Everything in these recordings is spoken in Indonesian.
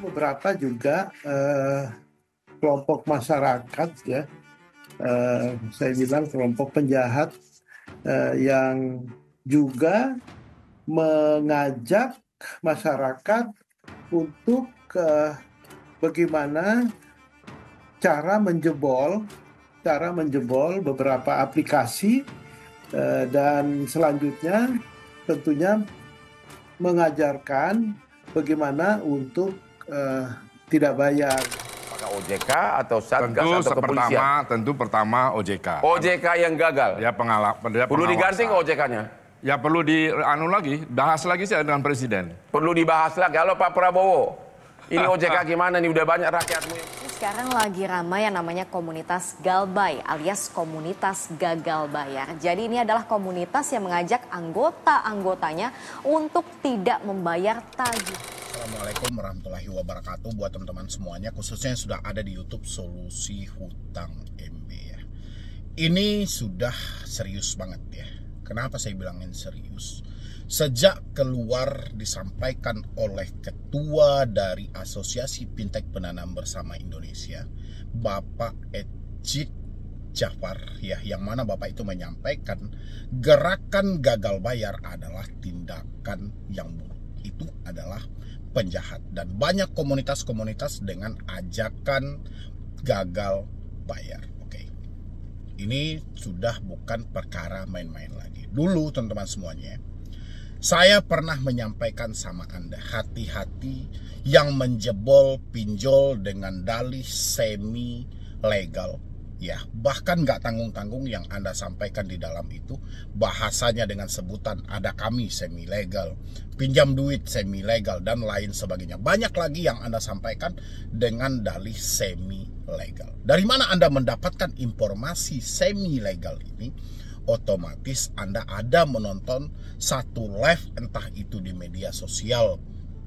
beberapa juga kelompok masyarakat ya, saya bilang kelompok penjahat yang juga mengajak masyarakat untuk bagaimana cara menjebol beberapa aplikasi dan selanjutnya tentunya mengajarkan bagaimana untuk tidak bayar. Apakah OJK atau Satgas atau kepolisian? Tentu pertama OJK. OJK yang gagal. Ya Perlu diganti ke OJK-nya? Ya perlu bahas lagi saya dengan Presiden. Perlu dibahas lagi. Halo Pak Prabowo, ini OJK gimana nih? Udah banyak rakyatmu. Sekarang lagi ramai yang namanya komunitas Galbay alias komunitas gagal bayar. Jadi ini adalah komunitas yang mengajak anggota-anggotanya untuk tidak membayar tagih. Assalamualaikum warahmatullahi wabarakatuh buat teman-teman semuanya, khususnya yang sudah ada di YouTube Solusi Hutang MB ya. Ini sudah serius banget ya. Kenapa saya bilangin serius? Sejak keluar disampaikan oleh ketua dari Asosiasi Fintech Pendanaan Bersama Indonesia, Bapak Ejik Jafar ya, yang mana Bapak itu menyampaikan gerakan gagal bayar adalah tindakan yang buruk. Itu adalah penjahat dan banyak komunitas-komunitas dengan ajakan gagal bayar. Oke. Ini sudah bukan perkara main-main lagi. Dulu teman-teman semuanya, saya pernah menyampaikan sama Anda, hati-hati yang menjebol pinjol dengan dalih semi legal. Ya, bahkan nggak tanggung-tanggung yang Anda sampaikan di dalam itu, bahasanya dengan sebutan ada kami semi legal, pinjam duit semi legal dan lain sebagainya. Banyak lagi yang Anda sampaikan dengan dalih semi legal. Dari mana Anda mendapatkan informasi semi legal ini? Otomatis Anda ada menonton satu live, entah itu di media sosial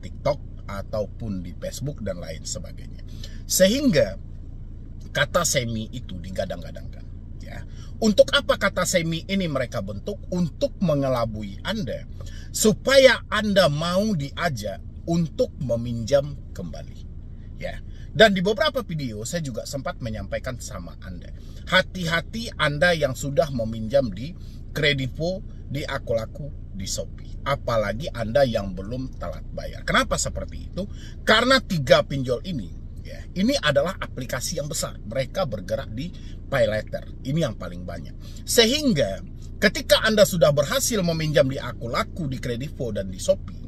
TikTok ataupun di Facebook dan lain sebagainya, sehingga kata semi itu digadang-gadangkan ya. Untuk apa kata semi ini mereka bentuk? Untuk mengelabui Anda supaya Anda mau diajak untuk meminjam kembali ya. Dan di beberapa video saya juga sempat menyampaikan sama Anda, hati-hati Anda yang sudah meminjam di Kredivo, di Akulaku, di Shopee. Apalagi Anda yang belum telat bayar. Kenapa seperti itu? Karena 3 pinjol ini, ya, ini adalah aplikasi yang besar. Mereka bergerak di pay later. Ini yang paling banyak. Sehingga ketika Anda sudah berhasil meminjam di Akulaku, di Kredivo, dan di Shopee,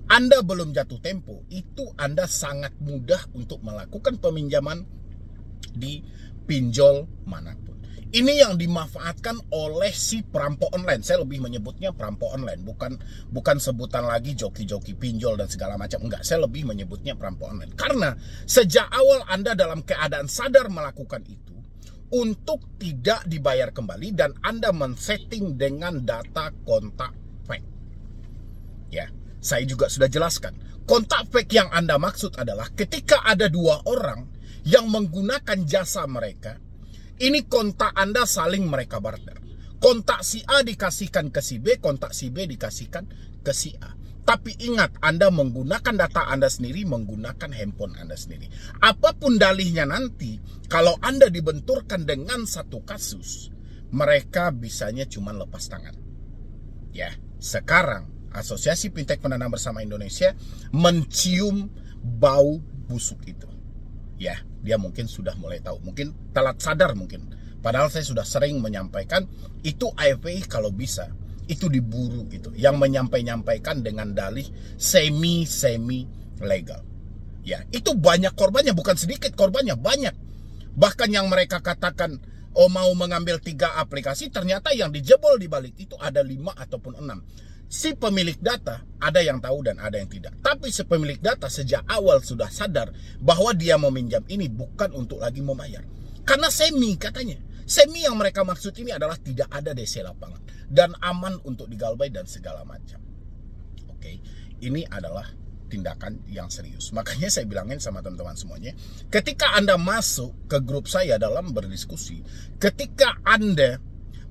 Anda belum jatuh tempo, itu Anda sangat mudah untuk melakukan peminjaman di pinjol manapun. Ini yang dimanfaatkan oleh si perampok online. Saya lebih menyebutnya perampok online, bukan sebutan lagi joki-joki pinjol dan segala macam. Enggak, saya lebih menyebutnya perampok online. Karena sejak awal Anda dalam keadaan sadar melakukan itu untuk tidak dibayar kembali dan Anda men-setting dengan data kontak fake. Ya. Saya juga sudah jelaskan, kontak fake yang Anda maksud adalah ketika ada 2 orang yang menggunakan jasa mereka, ini kontak Anda saling mereka barter. Kontak si A dikasihkan ke si B, kontak si B dikasihkan ke si A. Tapi ingat, Anda menggunakan data Anda sendiri, menggunakan handphone Anda sendiri. Apapun dalihnya nanti, kalau Anda dibenturkan dengan satu kasus, mereka bisanya cuma lepas tangan. Ya, sekarang Asosiasi Fintech Pendanaan Bersama Indonesia mencium bau busuk itu. Ya, dia mungkin sudah mulai tahu, mungkin telat sadar mungkin. Padahal saya sudah sering menyampaikan itu AFPI kalau bisa itu diburu itu. Yang menyampaikan dengan dalih semi legal. Ya, itu banyak korbannya, bukan sedikit korbannya, banyak. Bahkan yang mereka katakan mau mengambil 3 aplikasi, ternyata yang dijebol di balik itu ada 5 ataupun 6. Si pemilik data ada yang tahu dan ada yang tidak. Tapi si pemilik data sejak awal sudah sadar bahwa dia meminjam ini bukan untuk lagi membayar. Karena semi katanya. Semi yang mereka maksud ini adalah tidak ada DC lapangan dan aman untuk digalbay dan segala macam. Oke, ini adalah tindakan yang serius. Makanya saya bilangin sama teman-teman semuanya, ketika Anda masuk ke grup saya dalam berdiskusi, ketika Anda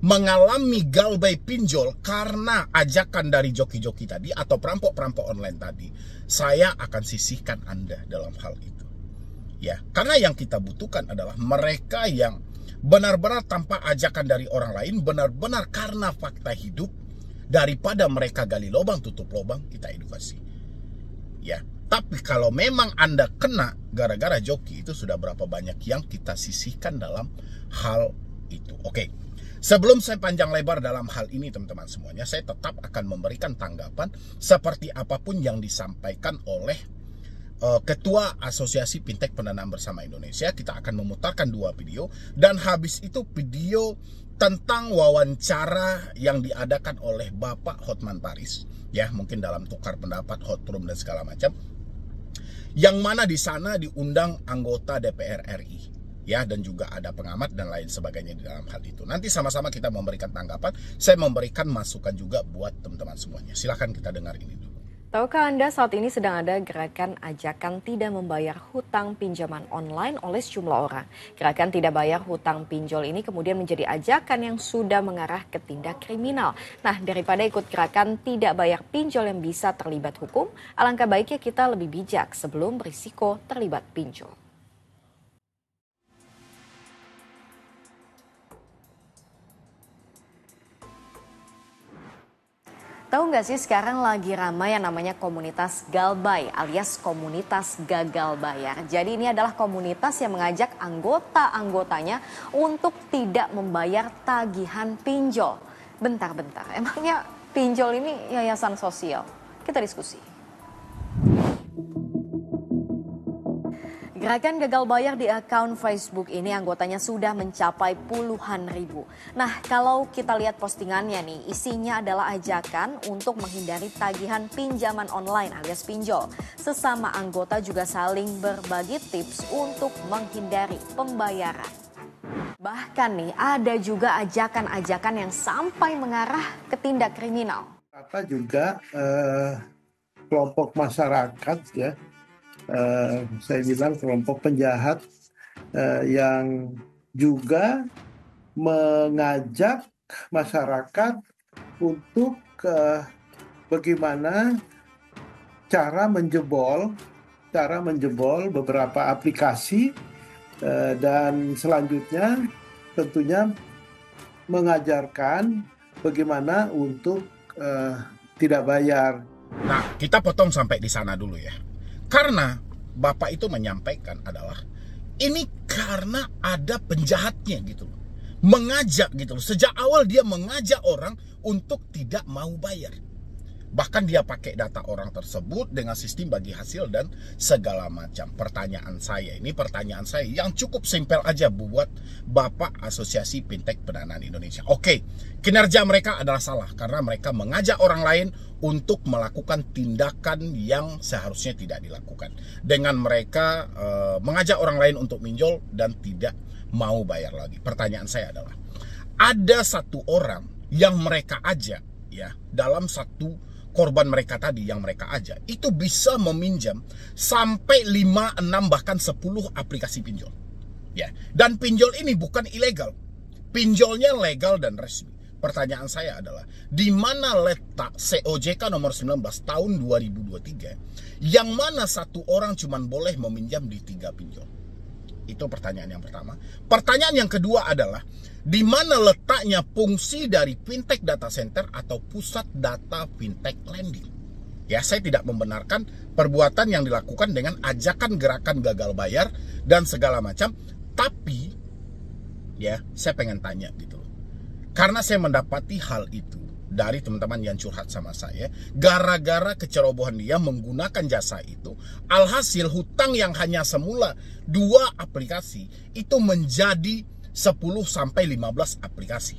mengalami galbay pinjol karena ajakan dari joki-joki tadi atau perampok-perampok online tadi, saya akan sisihkan Anda dalam hal itu. Ya, karena yang kita butuhkan adalah mereka yang benar-benar tanpa ajakan dari orang lain, benar-benar karena fakta hidup, daripada mereka gali lubang tutup lubang, kita edukasi. Ya, tapi kalau memang Anda kena gara-gara joki, itu sudah berapa banyak yang kita sisihkan dalam hal itu. Oke. Sebelum saya panjang lebar dalam hal ini teman-teman semuanya, saya tetap akan memberikan tanggapan seperti apapun yang disampaikan oleh Ketua Asosiasi Fintech Pendanaan Bersama Indonesia. Kita akan memutarkan 2 video, dan habis itu video tentang wawancara yang diadakan oleh Bapak Hotman Paris, ya, mungkin dalam tukar pendapat, hot room dan segala macam, yang mana di sana diundang anggota DPR RI, ya, dan juga ada pengamat dan lain sebagainya di dalam hal itu. Nanti sama-sama kita memberikan tanggapan, saya memberikan masukan juga buat teman-teman semuanya. Silahkan kita dengar ini dulu. Tahukah Anda saat ini sedang ada gerakan ajakan tidak membayar hutang pinjaman online oleh sejumlah orang. Gerakan tidak bayar hutang pinjol ini kemudian menjadi ajakan yang sudah mengarah ke tindak kriminal. Nah, daripada ikut gerakan tidak bayar pinjol yang bisa terlibat hukum, alangkah baiknya kita lebih bijak sebelum berisiko terlibat pinjol. Tahu nggak sih sekarang lagi ramai yang namanya komunitas Galbay alias komunitas gagal bayar. Jadi ini adalah komunitas yang mengajak anggota-anggotanya untuk tidak membayar tagihan pinjol. Bentar-bentar, emangnya pinjol ini yayasan sosial? Kita diskusi. Gerakan gagal bayar di akun Facebook ini anggotanya sudah mencapai puluhan ribu. Nah, kalau kita lihat postingannya nih, isinya adalah ajakan untuk menghindari tagihan pinjaman online alias pinjol. Sesama anggota juga saling berbagi tips untuk menghindari pembayaran. Bahkan nih, ada juga ajakan-ajakan yang sampai mengarah ke tindak kriminal. Kata juga kelompok masyarakat, ya, saya bilang kelompok penjahat yang juga mengajak masyarakat untuk bagaimana cara menjebol beberapa aplikasi, dan selanjutnya tentunya mengajarkan bagaimana untuk tidak bayar. Nah, kita potong sampai di sana dulu ya. Karena Bapak itu menyampaikan adalah ini karena ada penjahatnya gitu loh. Mengajak gitu loh. Sejak awal dia mengajak orang untuk tidak mau bayar. Bahkan dia pakai data orang tersebut dengan sistem bagi hasil dan segala macam. Pertanyaan saya yang cukup simpel aja buat Bapak Asosiasi Fintech Pendanaan Indonesia. Oke, kinerja mereka adalah salah karena mereka mengajak orang lain untuk melakukan tindakan yang seharusnya tidak dilakukan. Dengan mereka mengajak orang lain untuk minjol dan tidak mau bayar lagi. Pertanyaan saya adalah, ada satu orang yang mereka ajak, ya, dalam satu korban mereka tadi yang mereka ajak itu bisa meminjam sampai 5, 6 bahkan 10 aplikasi pinjol. Ya, dan pinjol ini bukan ilegal. Pinjolnya legal dan resmi. Pertanyaan saya adalah, di mana letak COJK nomor 19 tahun 2023 yang mana satu orang cuma boleh meminjam di 3 pinjol? Itu pertanyaan yang pertama. Pertanyaan yang kedua adalah, di mana letaknya fungsi dari fintech data center atau pusat data fintech lending? Ya, saya tidak membenarkan perbuatan yang dilakukan dengan ajakan gerakan gagal bayar dan segala macam. Tapi, ya, saya pengen tanya gitu loh. Karena saya mendapati hal itu dari teman-teman yang curhat sama saya, gara-gara kecerobohan dia menggunakan jasa itu, alhasil hutang yang hanya semula 2 aplikasi itu menjadi 10-15 aplikasi.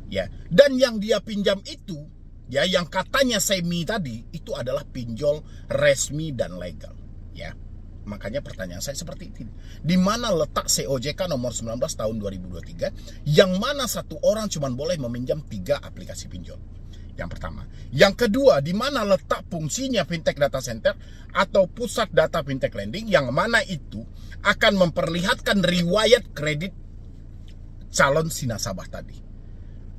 Ya, dan yang dia pinjam itu, ya, yang katanya semi tadi itu adalah pinjol resmi dan legal, ya. Makanya pertanyaan saya seperti ini. Di mana letak COJK nomor 19 tahun 2023 yang mana satu orang cuma boleh meminjam 3 aplikasi pinjol? Yang pertama. Yang kedua, di mana letak fungsinya fintech data center atau pusat data fintech lending yang mana itu akan memperlihatkan riwayat kredit calon si nasabah tadi.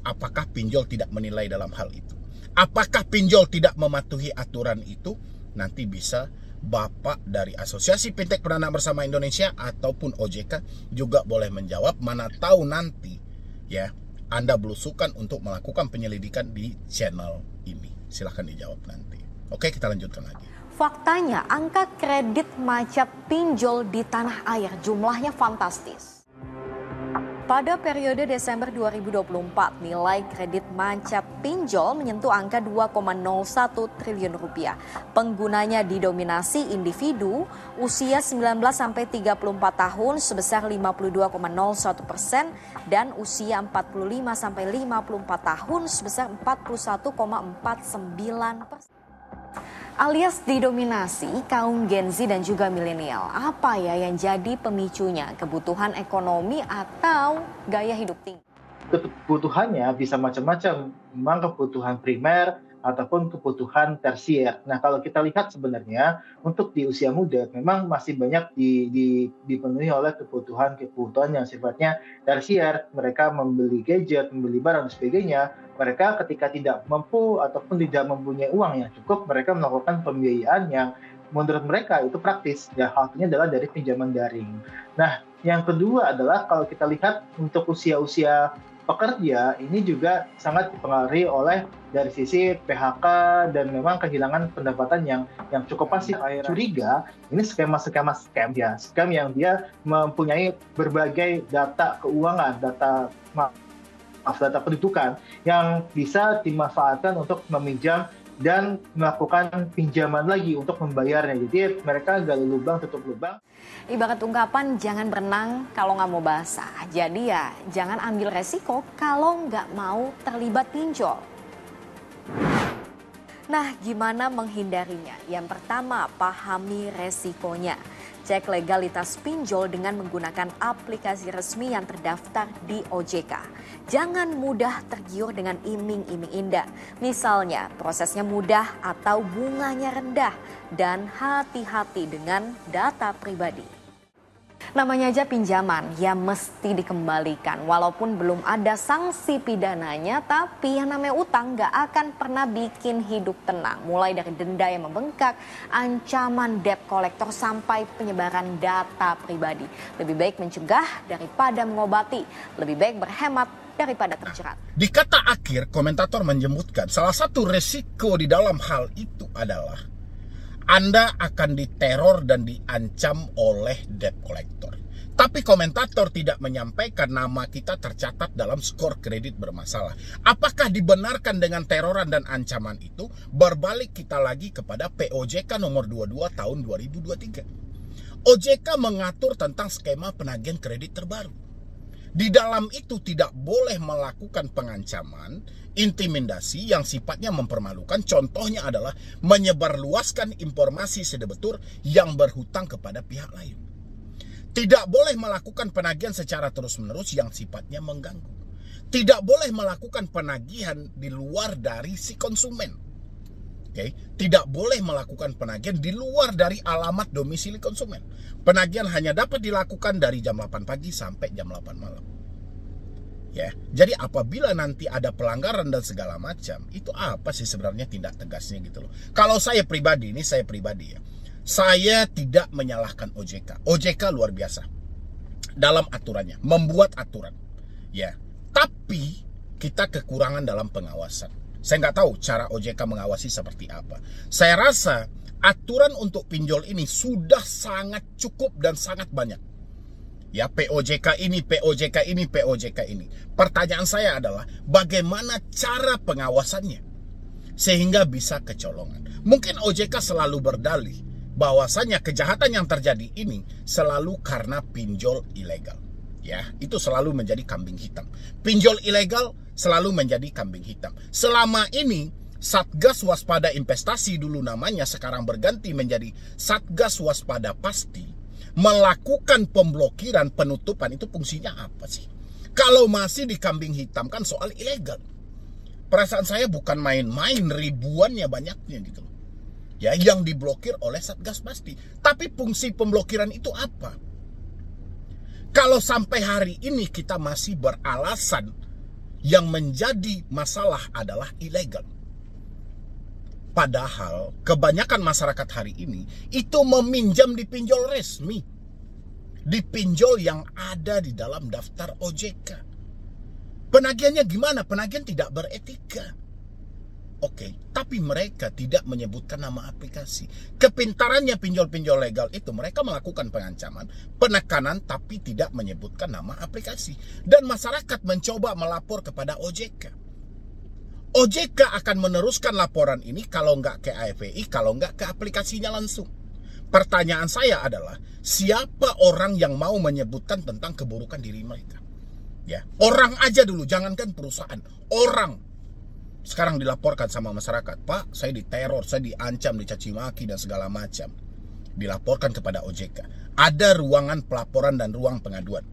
Apakah pinjol tidak menilai dalam hal itu? Apakah pinjol tidak mematuhi aturan itu? Nanti bisa Bapak dari Asosiasi Fintech Pendana Bersama Indonesia ataupun OJK juga boleh menjawab. Mana tahu nanti ya Anda belusukan untuk melakukan penyelidikan di channel ini. Silahkan dijawab nanti. Oke, kita lanjutkan lagi. Faktanya, angka kredit macet pinjol di tanah air jumlahnya fantastis. Pada periode Desember 2024, nilai kredit macet pinjol menyentuh angka 2,01 triliun rupiah. Penggunanya didominasi individu usia 19-34 tahun sebesar 52,01% dan usia 45-54 tahun sebesar 41,49%. Alias didominasi kaum Gen Z dan juga milenial. Apa ya yang jadi pemicunya? Kebutuhan ekonomi atau gaya hidup tinggi? Kebutuhannya bisa macam-macam, memang kebutuhan primer ataupun kebutuhan tersier. Nah, kalau kita lihat sebenarnya untuk di usia muda memang masih banyak dipenuhi oleh kebutuhan yang sifatnya tersier. Mereka membeli gadget, membeli barang dan sebagainya. Mereka ketika tidak mampu ataupun tidak mempunyai uang yang cukup, mereka melakukan pembiayaan yang menurut mereka itu praktis. Ya, halnya adalah dari pinjaman daring. Nah, yang kedua adalah kalau kita lihat untuk usia-usia pekerja ini juga sangat dipengaruhi oleh dari sisi PHK dan memang kehilangan pendapatan yang cukup pasti. Curiga ini skema yang dia mempunyai berbagai data keuangan, data pendudukan yang bisa dimanfaatkan untuk meminjam dan melakukan pinjaman lagi untuk membayarnya. Jadi mereka gali lubang tutup lubang. Ibarat ungkapan jangan berenang kalau nggak mau basah. Jadi ya jangan ambil resiko kalau nggak mau terlibat pinjol. Nah, gimana menghindarinya? Yang pertama, pahami resikonya. Cek legalitas pinjol dengan menggunakan aplikasi resmi yang terdaftar di OJK. Jangan mudah tergiur dengan iming-iming indah. Misalnya, prosesnya mudah atau bunganya rendah. Dan hati-hati dengan data pribadi. Namanya aja pinjaman, ya mesti dikembalikan. Walaupun belum ada sanksi pidananya, tapi yang namanya utang gak akan pernah bikin hidup tenang. Mulai dari denda yang membengkak, ancaman debt collector, sampai penyebaran data pribadi. Lebih baik mencegah daripada mengobati. Lebih baik berhemat daripada terjerat. Di kata akhir, komentator menyebutkan salah satu resiko di dalam hal itu adalah Anda akan diteror dan diancam oleh debt collector. Tapi komentator tidak menyampaikan nama kita tercatat dalam skor kredit bermasalah. Apakah dibenarkan dengan teroran dan ancaman itu? Berbalik kita lagi kepada POJK nomor 22 tahun 2023. OJK mengatur tentang skema penagihan kredit terbaru. Di dalam itu tidak boleh melakukan pengancaman, intimidasi yang sifatnya mempermalukan. Contohnya adalah menyebarluaskan informasi sedebetur yang berhutang kepada pihak lain. Tidak boleh melakukan penagihan secara terus-menerus yang sifatnya mengganggu. Tidak boleh melakukan penagihan di luar dari si konsumen. Tidak boleh melakukan penagihan di luar dari alamat domisili konsumen. Penagihan hanya dapat dilakukan dari jam 8 pagi sampai jam 8 malam. Ya, jadi apabila nanti ada pelanggaran dan segala macam, itu apa sih sebenarnya tindak tegasnya gitu loh. Kalau saya pribadi, ya. Saya tidak menyalahkan OJK. OJK luar biasa dalam aturannya, membuat aturan. Ya, tapi kita kekurangan dalam pengawasan. Saya nggak tahu cara OJK mengawasi seperti apa. Saya rasa aturan untuk pinjol ini sudah sangat cukup dan sangat banyak. Ya, POJK ini. Pertanyaan saya adalah bagaimana cara pengawasannya sehingga bisa kecolongan. Mungkin OJK selalu berdalih bahwasanya kejahatan yang terjadi ini selalu karena pinjol ilegal. Ya, itu selalu menjadi kambing hitam. Pinjol ilegal selalu menjadi kambing hitam. Selama ini Satgas Waspada Investasi dulu namanya, sekarang berganti menjadi Satgas Waspada Pasti, melakukan pemblokiran, penutupan. Itu fungsinya apa sih? Kalau masih dikambing hitamkan soal ilegal. Perasaan saya bukan main-main, ribuannya banyaknya gitu loh. Ya, yang diblokir oleh Satgas Pasti. Tapi fungsi pemblokiran itu apa? Kalau sampai hari ini kita masih beralasan Yang menjadi masalah adalah ilegal. Padahal kebanyakan masyarakat hari ini itu meminjam di pinjol resmi. Di pinjol yang ada di dalam daftar OJK. Penagihannya gimana? Penagihan tidak beretika. Oke, tapi mereka tidak menyebutkan nama aplikasi. Kepintarannya pinjol-pinjol legal itu mereka melakukan pengancaman, penekanan, tapi tidak menyebutkan nama aplikasi. Dan masyarakat mencoba melapor kepada OJK. OJK akan meneruskan laporan ini kalau nggak ke AFPI, kalau nggak ke aplikasinya langsung. Pertanyaan saya adalah, siapa orang yang mau menyebutkan tentang keburukan diri mereka? Ya, orang aja dulu, jangankan perusahaan, orang. Sekarang dilaporkan sama masyarakat, Pak, saya diteror, saya diancam, dicaci maki dan segala macam. Dilaporkan kepada OJK. Ada ruangan pelaporan dan ruang pengaduan.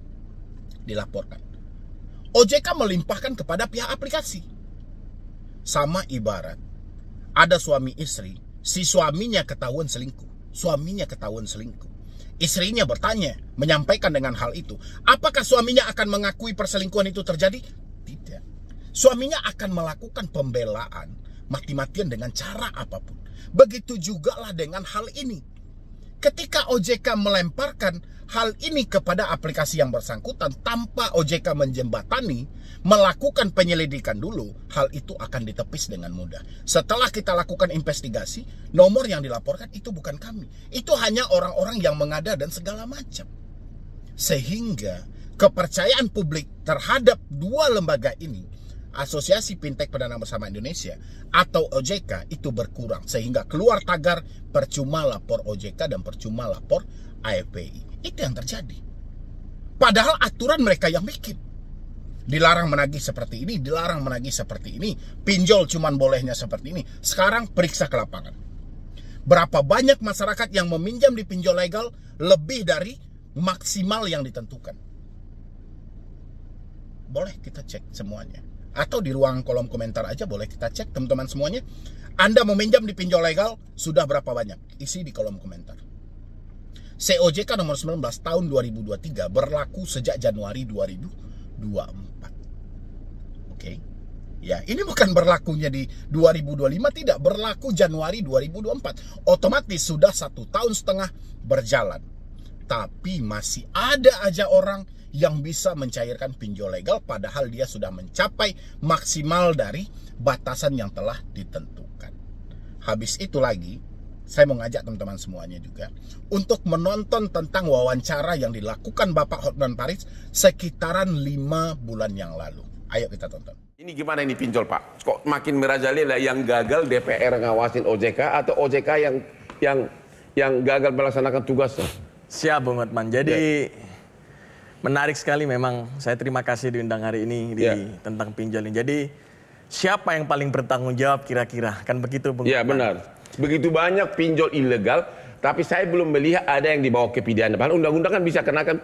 Dilaporkan. OJK melimpahkan kepada pihak aplikasi. Sama ibarat ada suami istri, si suaminya ketahuan selingkuh. Suaminya ketahuan selingkuh. Istrinya bertanya, menyampaikan dengan hal itu, apakah suaminya akan mengakui perselingkuhan itu terjadi? Tidak. Suaminya akan melakukan pembelaan mati-matian dengan cara apapun. Begitu juga lah dengan hal ini. Ketika OJK melemparkan hal ini kepada aplikasi yang bersangkutan tanpa OJK menjembatani, melakukan penyelidikan dulu, hal itu akan ditepis dengan mudah. Setelah kita lakukan investigasi, nomor yang dilaporkan itu bukan kami. Itu hanya orang-orang yang mengada dan segala macam. Sehingga kepercayaan publik terhadap dua lembaga ini, Asosiasi Fintech Pendana Bersama Indonesia atau OJK, itu berkurang. Sehingga keluar tagar percuma lapor OJK dan percuma lapor AFPI. Itu yang terjadi. Padahal aturan mereka yang bikin. Dilarang menagih seperti ini, dilarang menagih seperti ini. Pinjol cuman bolehnya seperti ini. Sekarang periksa ke lapangan. Berapa banyak masyarakat yang meminjam di pinjol legal lebih dari maksimal yang ditentukan. Boleh kita cek semuanya. Atau di ruang kolom komentar aja boleh kita cek teman-teman semuanya. Anda meminjam di pinjol legal sudah berapa banyak? Isi di kolom komentar. COJK nomor 19 tahun 2023 berlaku sejak Januari 2024. Oke. Ya, ini bukan berlakunya di 2025, tidak, berlaku Januari 2024. Otomatis sudah 1,5 tahun berjalan. Tapi masih ada aja orang yang bisa mencairkan pinjol legal padahal dia sudah mencapai maksimal dari batasan yang telah ditentukan. Habis itu lagi, saya mau ngajak teman-teman semuanya juga untuk menonton tentang wawancara yang dilakukan Bapak Hotman Paris sekitaran 5 bulan yang lalu. Ayo kita tonton. Ini gimana ini pinjol, Pak? Kok makin merajalela, yang gagal DPR ngawasin OJK atau OJK yang gagal melaksanakan tugasnya? Siap, Bung Hotman. Jadi menarik sekali memang. Saya terima kasih diundang hari ini tentang pinjol ini. Jadi siapa yang paling bertanggung jawab kira-kira? Kan begitu, Bung Iya, Hotman? benar. Begitu banyak pinjol ilegal, tapi saya belum melihat ada yang dibawa ke pidana. Padahal undang-undang kan bisa kenakan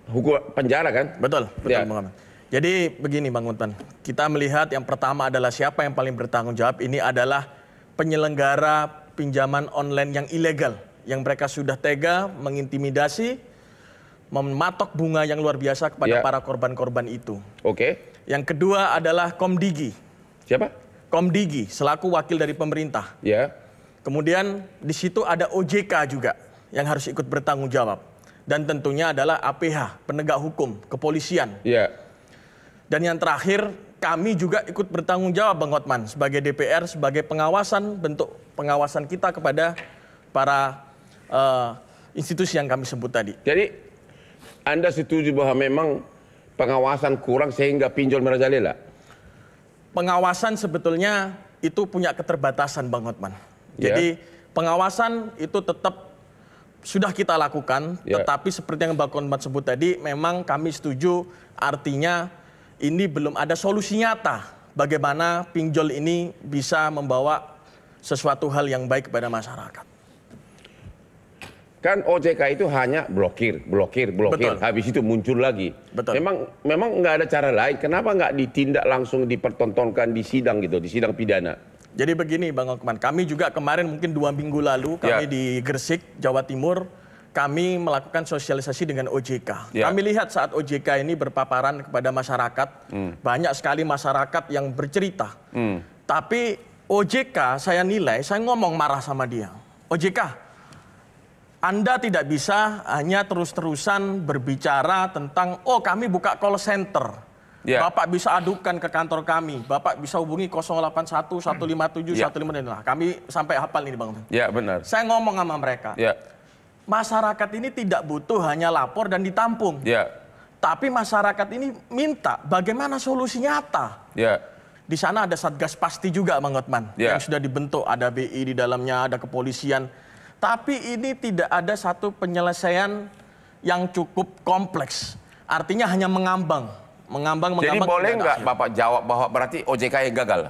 hukum penjara kan? Betul, Bung Hotman. Jadi begini, Bang Hotman. Kita melihat yang pertama adalah siapa yang paling bertanggung jawab. Ini adalah penyelenggara pinjaman online yang ilegal. Yang mereka sudah tega mengintimidasi, mematok bunga yang luar biasa kepada para korban-korban itu. Oke. Yang kedua adalah Komdigi. Siapa? Komdigi selaku wakil dari pemerintah. Ya. Kemudian di situ ada OJK juga yang harus ikut bertanggung jawab. Dan tentunya adalah APH, penegak hukum, kepolisian. Ya. Dan yang terakhir, kami juga ikut bertanggung jawab, Bang Hotman, sebagai DPR, sebagai pengawasan, bentuk pengawasan kita kepada para institusi yang kami sebut tadi. Jadi Anda setuju bahwa memang pengawasan kurang sehingga pinjol merajalela? Pengawasan sebetulnya itu punya keterbatasan, Bang Hotman. Jadi pengawasan itu tetap sudah kita lakukan, tetapi seperti yang Bang Hotman sebut tadi, memang kami setuju, artinya ini belum ada solusi nyata bagaimana pinjol ini bisa membawa sesuatu hal yang baik kepada masyarakat. Kan OJK itu hanya blokir. Betul. Habis itu muncul lagi. Betul. Memang nggak ada cara lain. Kenapa nggak ditindak langsung, dipertontonkan di sidang gitu, di sidang pidana? Jadi begini, Bang Hotman, kami juga kemarin mungkin 2 minggu lalu kami di Gresik, Jawa Timur, kami melakukan sosialisasi dengan OJK. Ya. Kami lihat saat OJK ini berpaparan kepada masyarakat, banyak sekali masyarakat yang bercerita. Tapi OJK saya nilai, saya ngomong marah sama dia. OJK, Anda tidak bisa hanya terus-terusan berbicara tentang, oh kami buka call center. Ya. Bapak bisa adukan ke kantor kami. Bapak bisa hubungi 081 157 Ya. 155. Nah, kami sampai hafal ini Bang. Ya, benar. Saya ngomong sama mereka. Ya. Masyarakat ini tidak butuh hanya lapor dan ditampung. Ya. Tapi masyarakat ini minta bagaimana solusi nyata. Ya. Di sana ada Satgas Pasti juga, Bang Hotman, Ya. yang sudah dibentuk. Ada BI di dalamnya, ada kepolisian. Tapi ini tidak ada satu penyelesaian yang cukup kompleks. Artinya hanya mengambang. Jadi boleh nggak Bapak jawab bahwa berarti OJK yang gagal?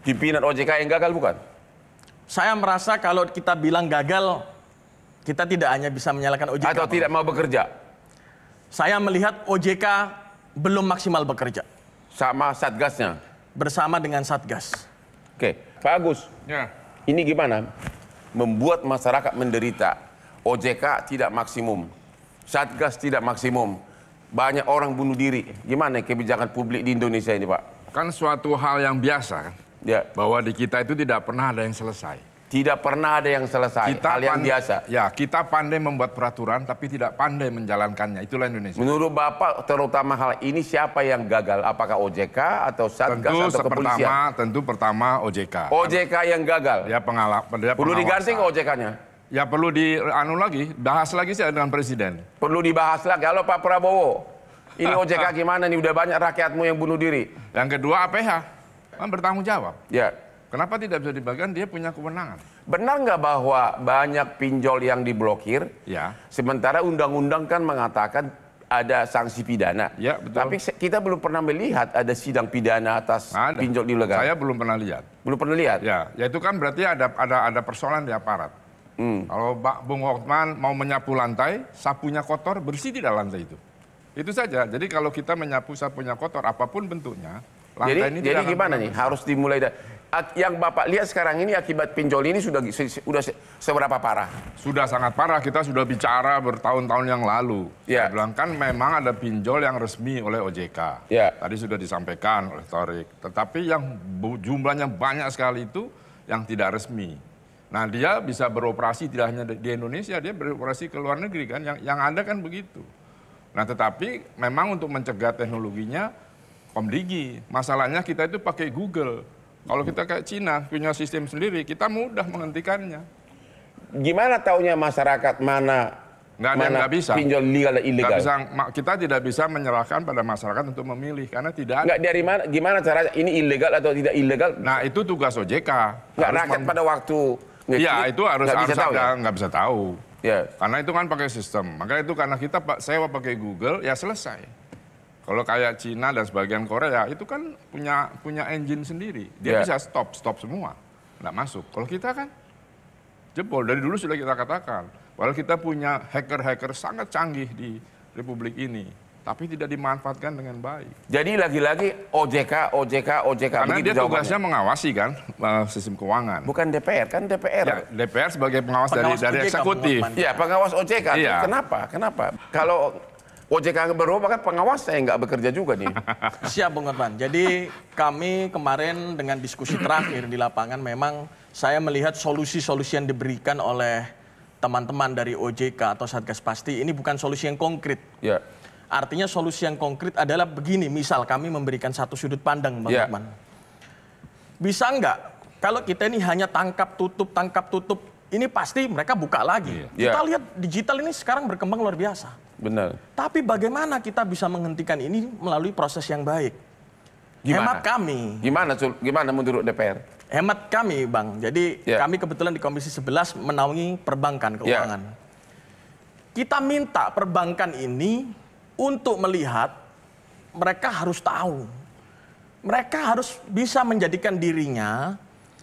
Pimpinan OJK yang gagal bukan? Saya merasa kalau kita bilang gagal, kita tidak hanya bisa menyalahkan OJK. Atau Bang. tidak mau bekerja? Saya melihat OJK belum maksimal bekerja. Sama Satgasnya? Bersama dengan Satgas. Oke, Pak Agus. Ya. Ini gimana? Membuat masyarakat menderita. OJK tidak maksimum. Satgas tidak maksimum. Banyak orang bunuh diri. Gimana kebijakan publik di Indonesia ini, Pak? Kan suatu hal yang biasa kan. Ya. Bahwa di kita itu tidak pernah ada yang selesai. Tidak pernah ada yang selesai. Hal yang biasa. Ya, kita pandai membuat peraturan tapi tidak pandai menjalankannya. Itulah Indonesia. Menurut Bapak, terutama hal ini siapa yang gagal? Apakah OJK atau Satgas atau kepolisian? Tentu pertama OJK. OJK yang gagal. Ya pengalaman. Perlu diganti nggak OJK-nya? Ya perlu bahas lagi sih dengan Presiden. Perlu dibahas lagi. Kalau Pak Prabowo, ini OJK gimana nih? Udah banyak rakyatmu yang bunuh diri. Yang kedua APH, kan bertanggung jawab. Ya. Kenapa tidak bisa dibagikan? Dia punya kewenangan. Benar nggak bahwa banyak pinjol yang diblokir? Ya. Sementara undang-undang kan mengatakan ada sanksi pidana. Ya, betul. Tapi kita belum pernah melihat ada sidang pidana atas Ada. pinjol ilegal. Saya belum pernah lihat. Belum pernah lihat? Ya itu kan berarti ada persoalan di aparat. Kalau Bung Hotman mau menyapu lantai, sapunya kotor, bersih tidak lantai itu. Itu saja. Jadi kalau kita menyapu sapunya kotor, apapun bentuknya, lantai ini jadi tidak gimana akan nih? Harus dimulai dari yang Bapak lihat sekarang ini akibat pinjol ini sudah seberapa parah? Sudah sangat parah. Kita sudah bicara bertahun-tahun yang lalu. Ya. Saya bilang kan memang ada pinjol yang resmi oleh OJK. Ya. Tadi sudah disampaikan oleh Thorik. Tetapi yang jumlahnya banyak sekali itu yang tidak resmi. Nah dia bisa beroperasi tidak hanya di Indonesia, dia beroperasi ke luar negeri kan. Yang ada kan begitu. Nah tetapi memang untuk mencegah teknologinya, Komdigi. Masalahnya kita itu pakai Google. Kalau kita kayak Cina punya sistem sendiri, kita mudah menghentikannya. Gimana taunya masyarakat mana Nggak bisa. pinjol legal dan ilegal? Kita tidak bisa menyerahkan pada masyarakat untuk memilih karena tidak ada. Nggak dari mana? Gimana caranya ini ilegal atau tidak ilegal? Nah itu tugas OJK. Nggak rakyat pada waktu Iya itu harus bisa tahu, ya? nggak bisa tahu. Ya. Karena itu kan pakai sistem. Makanya itu karena kita sewa pakai Google ya selesai. Kalau kayak Cina dan sebagian Korea itu kan punya engine sendiri. Dia bisa stop semua, nggak masuk. Kalau kita kan jebol dari dulu sudah kita katakan. Walau kita punya hacker sangat canggih di Republik ini, tapi tidak dimanfaatkan dengan baik. Jadi lagi-lagi OJK. Karena dia tugasnya mengawasi kan sistem keuangan. Bukan DPR, kan DPR. Ya, DPR sebagai pengawas dari OJK, eksekutif. Iya, pengawas OJK. Iya. Kenapa? Kalau OJK berubah kan pengawas saya nggak bekerja juga nih. Siap, Bung Hotman. Jadi kami kemarin dengan diskusi terakhir di lapangan memang saya melihat solusi-solusi yang diberikan oleh teman-teman dari OJK atau Satgas Pasti ini bukan solusi yang konkret. Ya. Artinya solusi yang konkret adalah begini, misal kami memberikan satu sudut pandang, Bang Hotman. Bisa nggak kalau kita ini hanya tangkap tutup, ini pasti mereka buka lagi. Kita lihat digital ini sekarang berkembang luar biasa. Benar. Tapi bagaimana kita bisa menghentikan ini melalui proses yang baik? Gimana? Hemat kami. Gimana menurut DPR? Hemat kami, Bang. Jadi kami kebetulan di Komisi 11 menaungi perbankan keuangan. Kita minta perbankan ini untuk melihat mereka harus tahu. Mereka harus bisa menjadikan dirinya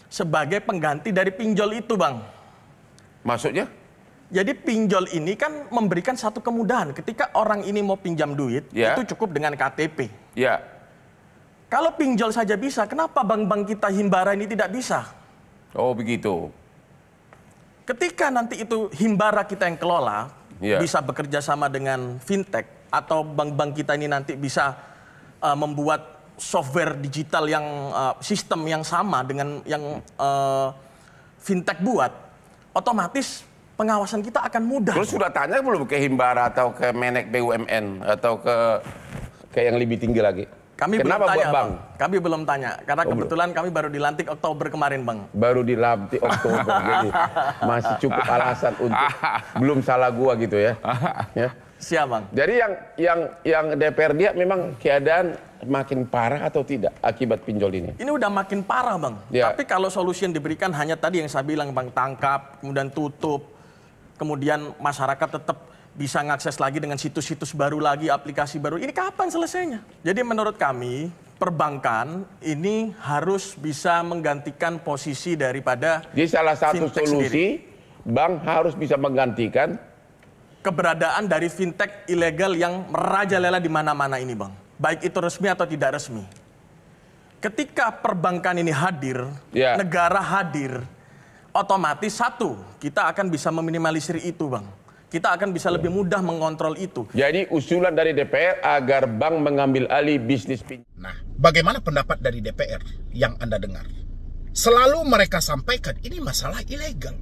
sebagai pengganti dari pinjol itu, Bang. Maksudnya? Jadi pinjol ini kan memberikan satu kemudahan. Ketika orang ini mau pinjam duit, itu cukup dengan KTP. Ya. Kalau pinjol saja bisa, kenapa bank-bank kita himbara ini tidak bisa? Oh begitu. Ketika nanti itu Himbara kita yang kelola, Iya. bisa bekerja sama dengan fintech atau bank-bank kita ini nanti bisa membuat software digital yang sistem yang sama dengan yang fintech buat, otomatis pengawasan kita akan mudah. Lu sudah tanya belum ke Himbara atau ke Menek BUMN atau ke yang lebih tinggi lagi? Kami Kenapa belum tanya, buat bank? Kami belum tanya, karena kebetulan kami baru dilantik Oktober kemarin, Bang. Baru dilantik Oktober, jadi masih cukup alasan untuk belum salah gua gitu ya. Ya. Siap, Bang. Jadi yang DPR dia memang keadaan makin parah atau tidak akibat pinjol ini? Ini udah makin parah, Bang. Ya. Tapi kalau solusi yang diberikan hanya tadi yang saya bilang, Bang, tangkap, kemudian tutup, kemudian masyarakat tetap bisa ngakses lagi dengan situs-situs baru lagi, aplikasi baru. Ini kapan selesainya? Jadi menurut kami, perbankan ini harus bisa menggantikan posisi daripada Jadi salah satu fintech solusi, sendiri. bank harus bisa menggantikan Keberadaan dari fintech ilegal yang merajalela di mana-mana ini, Bang. Baik itu resmi atau tidak resmi. Ketika perbankan ini hadir, Ya. negara hadir, otomatis satu, kita akan bisa meminimalisir itu, Bang. Kita akan bisa lebih mudah mengontrol itu. Jadi usulan dari DPR agar bank mengambil alih bisnis pinjol. Nah, bagaimana pendapat dari DPR yang Anda dengar? Selalu mereka sampaikan ini masalah ilegal.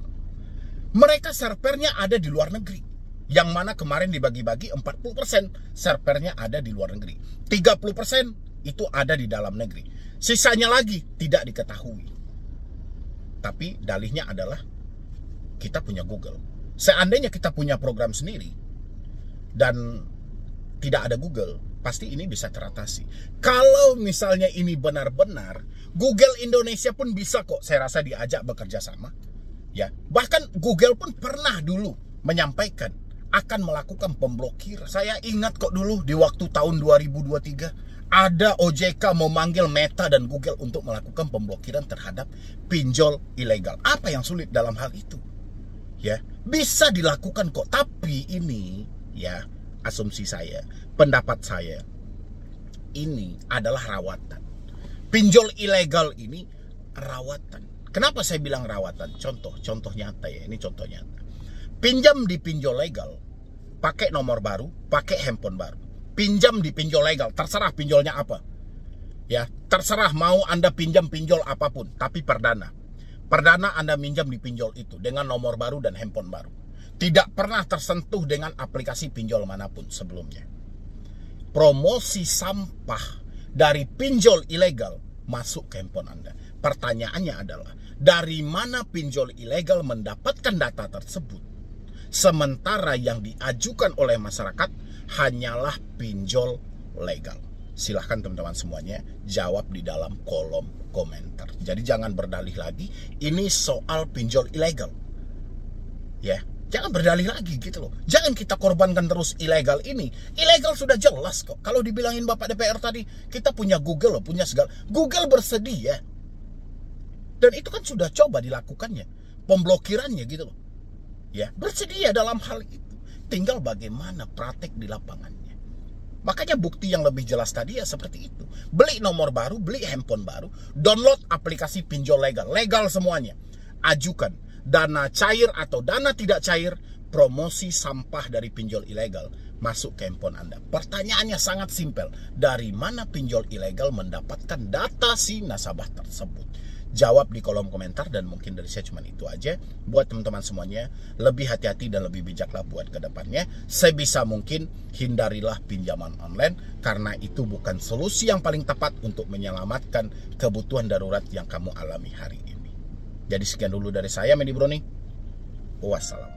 Mereka servernya ada di luar negeri. Yang mana kemarin dibagi-bagi 40% servernya ada di luar negeri. 30% itu ada di dalam negeri. Sisanya lagi tidak diketahui. Tapi dalihnya adalah kita punya Google. Seandainya kita punya program sendiri dan tidak ada Google, pasti ini bisa teratasi. Kalau misalnya ini benar-benar, Google Indonesia pun bisa kok, saya rasa diajak bekerja sama. Ya, bahkan Google pun pernah dulu menyampaikan akan melakukan pemblokir. Saya ingat kok dulu di waktu tahun 2023 ada OJK memanggil Meta dan Google untuk melakukan pemblokiran terhadap pinjol ilegal. Apa yang sulit dalam hal itu? Ya, bisa dilakukan kok. Tapi ini, ya, asumsi saya, pendapat saya, ini adalah rawatan. Pinjol ilegal ini rawatan. Kenapa saya bilang rawatan? Contoh nyata ya, ini contoh nyata. Pinjam di pinjol legal, pakai nomor baru, pakai handphone baru. Pinjam di pinjol legal, terserah pinjolnya apa. Ya, terserah mau Anda pinjol apapun, tapi perdana. Perdana Anda minjam di pinjol itu dengan nomor baru dan handphone baru. Tidak pernah tersentuh dengan aplikasi pinjol manapun sebelumnya. Promosi sampah dari pinjol ilegal masuk ke handphone Anda. Pertanyaannya adalah, dari mana pinjol ilegal mendapatkan data tersebut? Sementara yang diajukan oleh masyarakat hanyalah pinjol legal. Silahkan teman-teman semuanya jawab di dalam kolom komentar. Jadi jangan berdalih lagi, ini soal pinjol ilegal. Ya, jangan berdalih lagi gitu loh. Jangan kita korbankan terus ilegal ini. Ilegal sudah jelas kok. Kalau dibilangin Bapak DPR tadi, kita punya Google loh, punya segala. Google bersedia. Dan itu kan sudah coba dilakukannya. Pemblokirannya gitu loh. Ya, bersedia dalam hal itu. Tinggal bagaimana praktek di lapangannya. Makanya bukti yang lebih jelas tadi ya seperti itu. Beli nomor baru, beli handphone baru, download aplikasi pinjol legal. Legal semuanya. Ajukan dana cair atau dana tidak cair, promosi sampah dari pinjol ilegal masuk ke handphone Anda. Pertanyaannya sangat simpel. Dari mana pinjol ilegal mendapatkan data si nasabah tersebut? Jawab di kolom komentar, dan mungkin dari saya cuma itu aja. Buat teman-teman semuanya, lebih hati-hati dan lebih bijaklah buat kedepannya. Sebisa mungkin hindarilah pinjaman online, karena itu bukan solusi yang paling tepat untuk menyelamatkan kebutuhan darurat yang kamu alami hari ini. Jadi sekian dulu dari saya, Medi Broni. Wassalam.